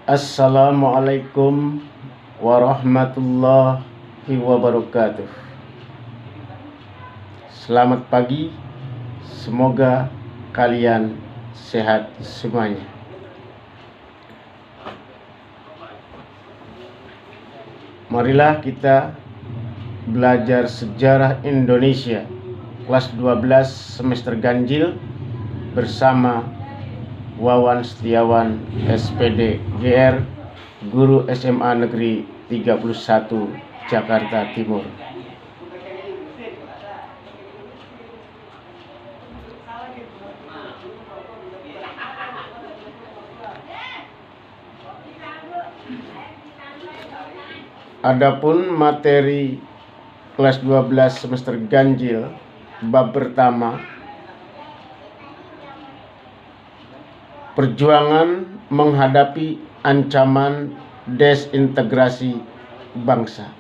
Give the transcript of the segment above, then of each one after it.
Assalamualaikum warahmatullahi wabarakatuh. Selamat pagi, semoga kalian sehat semuanya. Marilah kita belajar sejarah Indonesia kelas 12 semester ganjil bersama Wawan Setiawan SPD GR, guru SMA Negeri 31 Jakarta Timur. Adapun materi kelas 12 semester ganjil bab pertama, perjuangan menghadapi ancaman desintegrasi bangsa.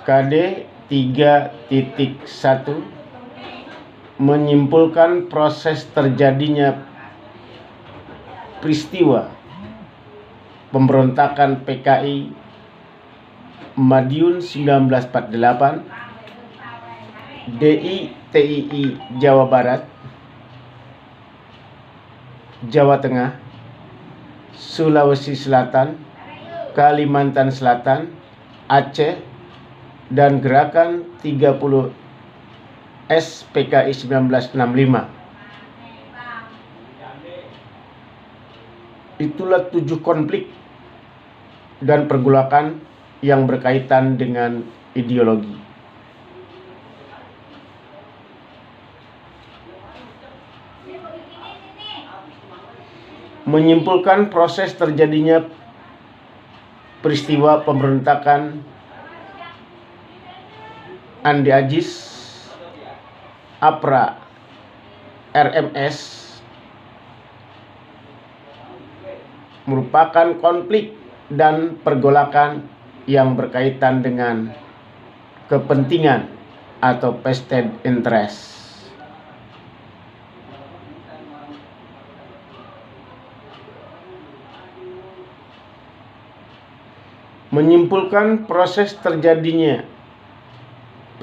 KD 3.1 menyimpulkan proses terjadinya peristiwa pemberontakan PKI Madiun 1948, DITII Jawa Barat, Jawa Tengah, Sulawesi Selatan, Kalimantan Selatan, Aceh, dan Gerakan 30 SPKI 1965. Itulah 7 konflik dan pergolakan yang berkaitan dengan ideologi. Menyimpulkan proses terjadinya peristiwa pemberontakan Andi Agis, APRA, RMS merupakan konflik dan pergolakan yang berkaitan dengan kepentingan atau vested interest. Menyimpulkan proses terjadinya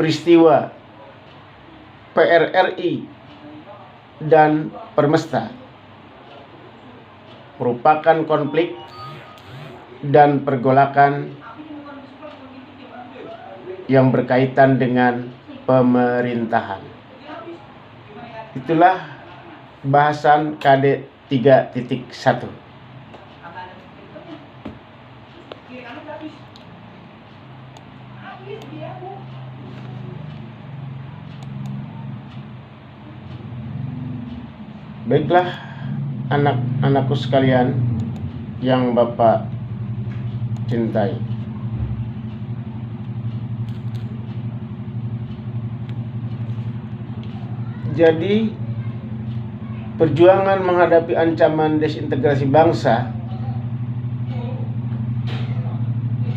peristiwa PRRI dan Permesta merupakan konflik dan pergolakan yang berkaitan dengan pemerintahan. Itulah bahasan KD 3.1. Baiklah anak-anakku sekalian yang Bapak cintai. Jadi perjuangan menghadapi ancaman desintegrasi bangsa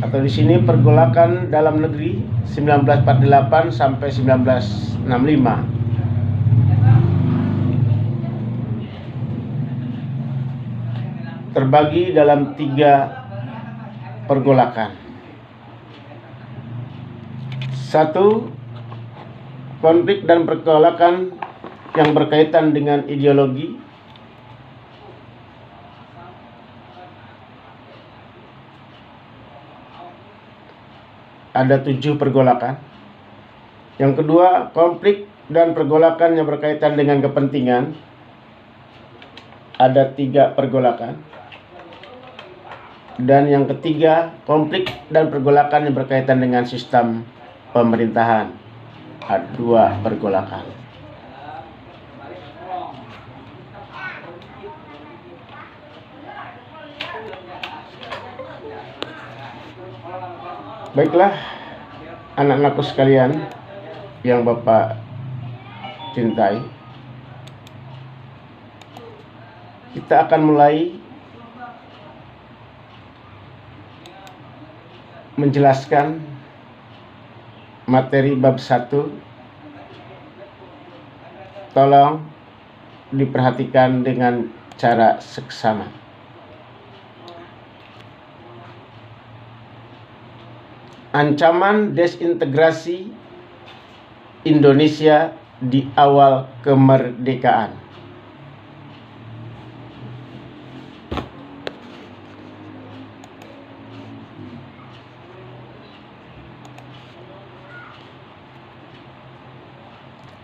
atau di sini pergolakan dalam negeri 1948 sampai 1965 terbagi dalam 3 pergolakan. 1. Konflik dan pergolakan yang berkaitan dengan ideologi. Ada 7 pergolakan. Yang kedua, konflik dan pergolakan yang berkaitan dengan kepentingan. Ada 3 pergolakan. Dan yang ketiga, konflik dan pergolakan yang berkaitan dengan sistem pemerintahan. Ada 2 pergolakan. Baiklah anak-anakku sekalian yang Bapak cintai, kita akan mulai menjelaskan materi bab 1. Tolong diperhatikan dengan cara seksama. Ancaman desintegrasi Indonesia di awal kemerdekaan.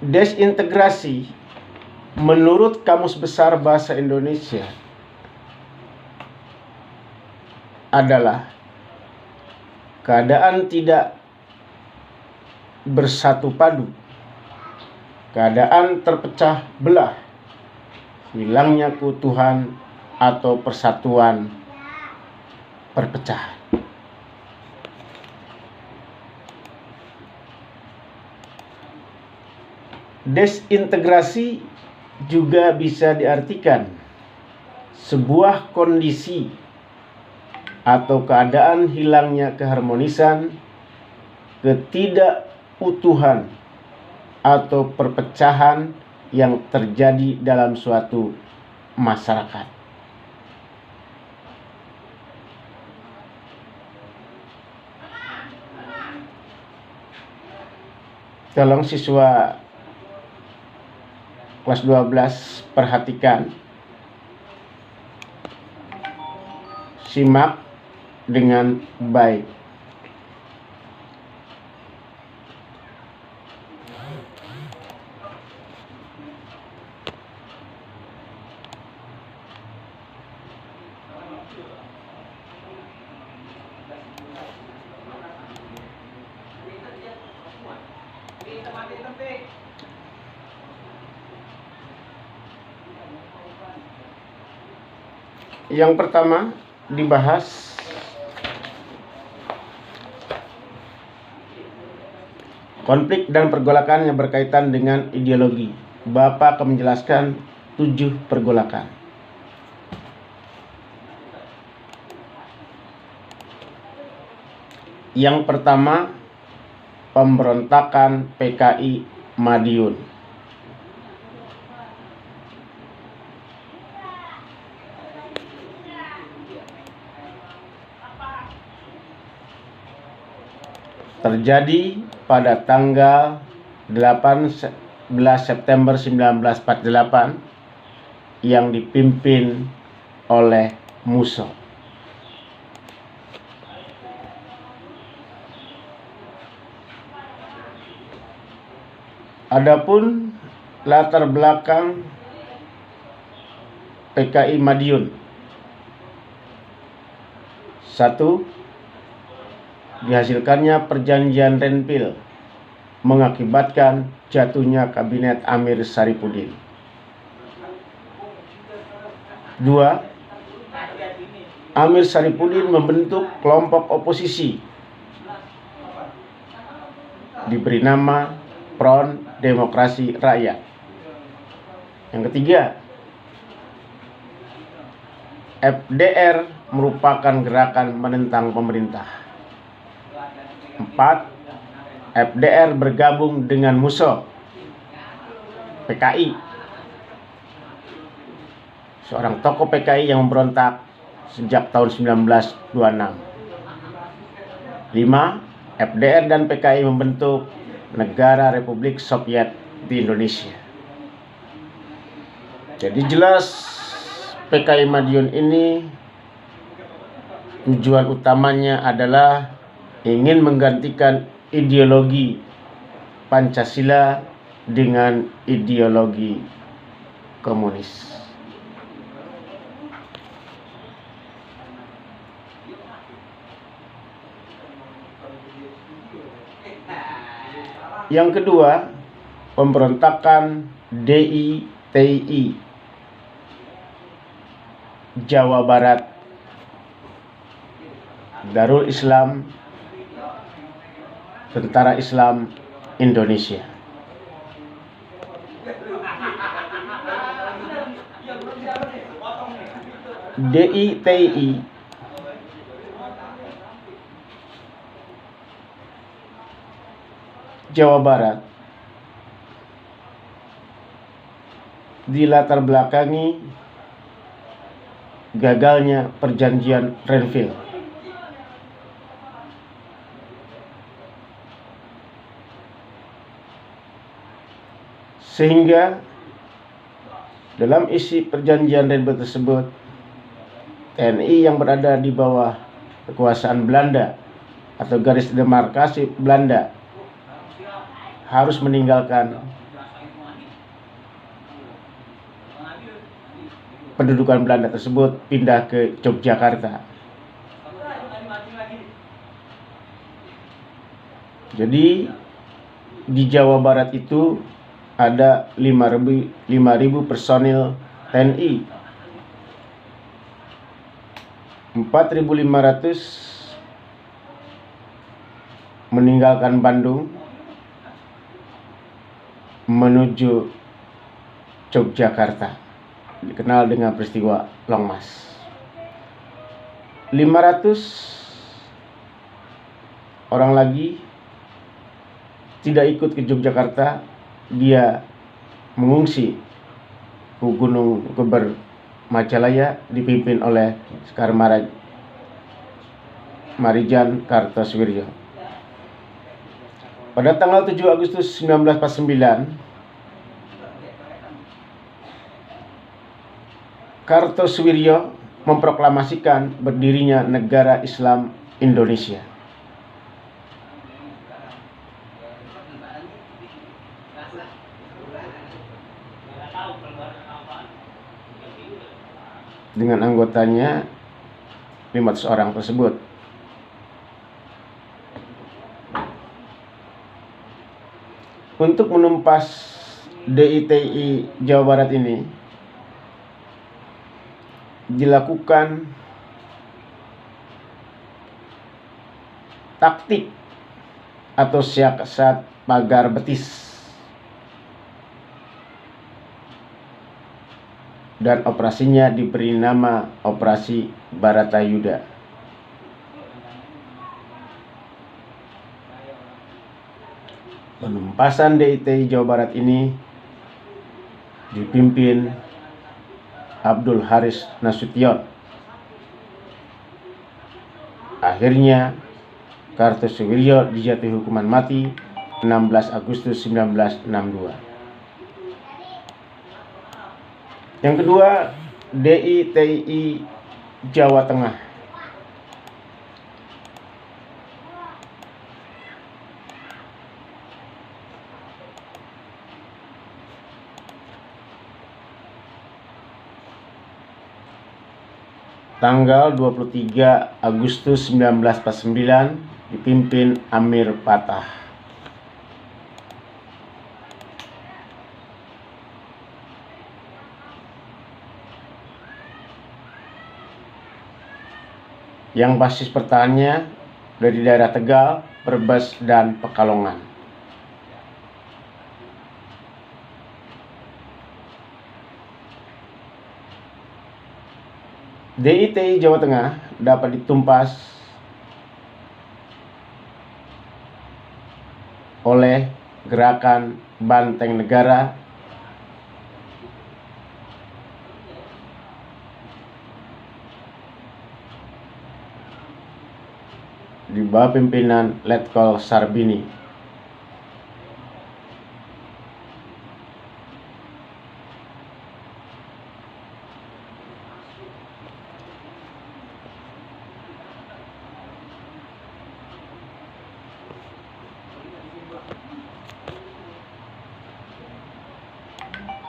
Desintegrasi menurut Kamus Besar Bahasa Indonesia adalah keadaan tidak bersatu padu, keadaan terpecah belah, hilangnya keutuhan atau persatuan perpecahan. Desintegrasi juga bisa diartikan sebuah kondisi atau keadaan hilangnya keharmonisan, ketidakutuhan atau perpecahan yang terjadi dalam suatu masyarakat. Tolong siswa kelas 12 perhatikan, simak dengan baik. Yang pertama dibahas konflik dan pergolakan yang berkaitan dengan ideologi. Bapak akan menjelaskan 7 pergolakan. Yang pertama, pemberontakan PKI Madiun. Terjadi pada tanggal 18 September 1948 yang dipimpin oleh Musso. Adapun latar belakang PKI Madiun. 1. Dihasilkannya perjanjian Renville mengakibatkan jatuhnya kabinet Amir Syarifuddin. 2. Amir Syarifuddin membentuk kelompok oposisi diberi nama Front Demokrasi Rakyat. Yang ketiga, FDR merupakan gerakan menentang pemerintah. 4. FDR bergabung dengan Musso, PKI, seorang tokoh PKI yang memberontak sejak tahun 1926. 5. FDR dan PKI membentuk Negara Republik Soviet di Indonesia. Jadi jelas PKI Madiun ini tujuan utamanya adalah ingin menggantikan ideologi Pancasila dengan ideologi komunis. Yang kedua, pemberontakan DITI Jawa Barat, Darul Islam, Tentara Islam Indonesia. DITI Jawa Barat dilatar belakangi gagalnya perjanjian Renville. Sehingga dalam isi perjanjian Renville tersebut, TNI yang berada di bawah kekuasaan Belanda atau garis demarkasi Belanda harus meninggalkan pendudukan Belanda tersebut, pindah ke Yogyakarta. Jadi di Jawa Barat itu ada 5.000 personil TNI, 4.500 meninggalkan Bandung menuju Yogyakarta, dikenal dengan peristiwa Longmas. 500 orang lagi tidak ikut ke Yogyakarta, dia mengungsi ke Gunung Keber Majalaya, dipimpin oleh Sekar Marijan Kartosoewirjo. Pada tanggal 7 Agustus 1949, Kartosoewirjo memproklamasikan berdirinya negara Islam Indonesia. Dengan anggotanya 500 orang tersebut. Untuk menumpas DITI Jawa Barat ini dilakukan taktik atau siasat pagar betis, dan operasinya diberi nama Operasi Baratayuda. Penumpasan DITI Jawa Barat ini dipimpin Abdul Haris Nasution. Akhirnya Kartosoewirjo dijatuhi hukuman mati 16 Agustus 1962. Yang kedua, DITI Jawa Tengah. Tanggal 23 Agustus 1949 dipimpin Amir Patah. Yang basis pertahanannya dari daerah Tegal, Brebes, dan Pekalongan. DITI Jawa Tengah dapat ditumpas oleh Gerakan Banteng Negara di bawah pimpinan Letkol Sarbini.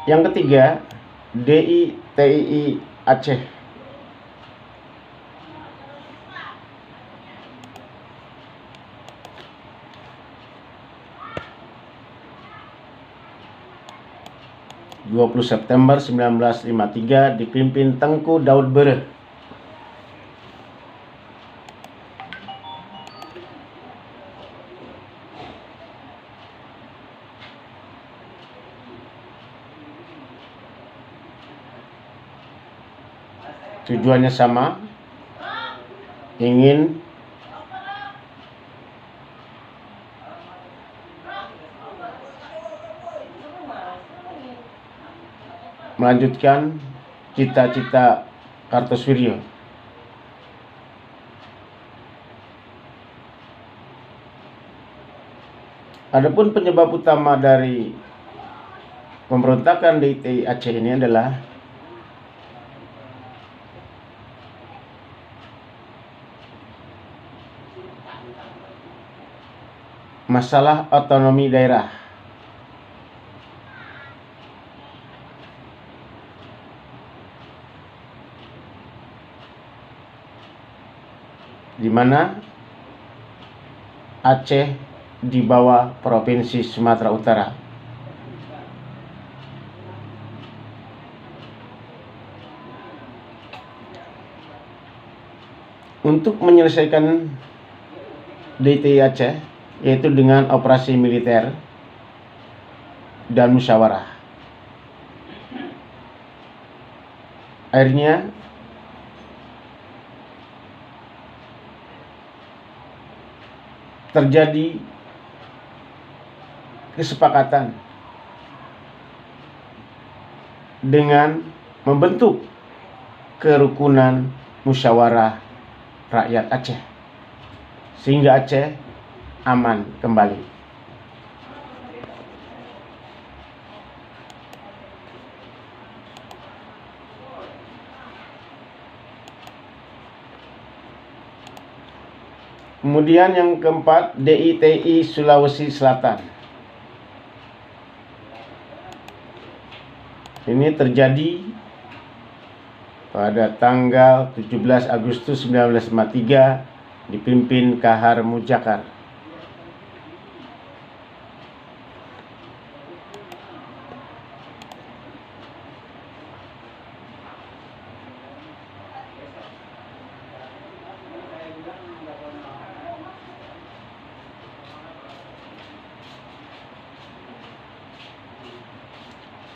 Yang ketiga, DITI Aceh. September 1953 dipimpin Tengku Daud Bereh. Tujuannya sama, ingin melanjutkan cita-cita Kartosoewirjo. Adapun penyebab utama dari pemberontakan DITI Aceh ini adalah masalah otonomi daerah. Di mana Aceh di bawah Provinsi Sumatera Utara. Untuk menyelesaikan DITI Aceh, yaitu dengan operasi militer dan musyawarah. Akhirnya terjadi kesepakatan dengan membentuk kerukunan musyawarah rakyat Aceh, sehingga Aceh aman kembali. Kemudian yang keempat, DITI Sulawesi Selatan. Ini terjadi pada tanggal 17 Agustus 1953 dipimpin Kahar Mujakar.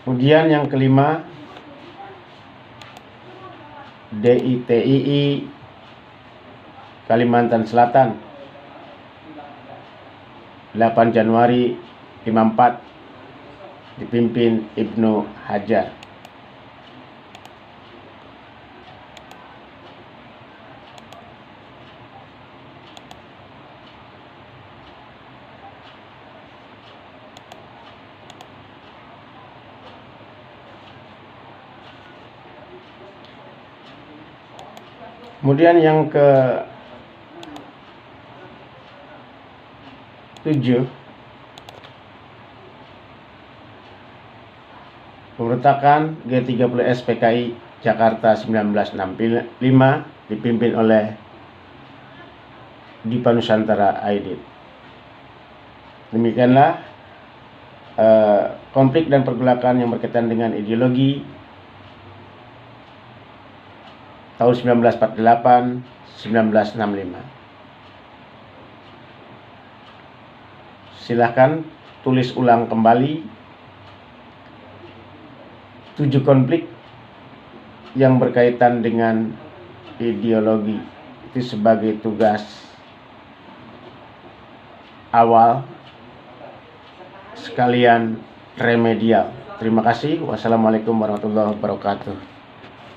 Kemudian yang kelima, DITII Kalimantan Selatan 8 Januari 54 dipimpin Ibnu Hajar. Kemudian yang ke-7, pemberontakan G30S PKI Jakarta 1965 dipimpin oleh Dipa Nusantara Aidit. Demikianlah konflik dan pergolakan yang berkaitan dengan ideologi tahun 1948-1965. Silahkan tulis ulang kembali 7 konflik yang berkaitan dengan ideologi itu sebagai tugas awal sekalian remedial. Terima kasih. Wassalamualaikum warahmatullahi wabarakatuh.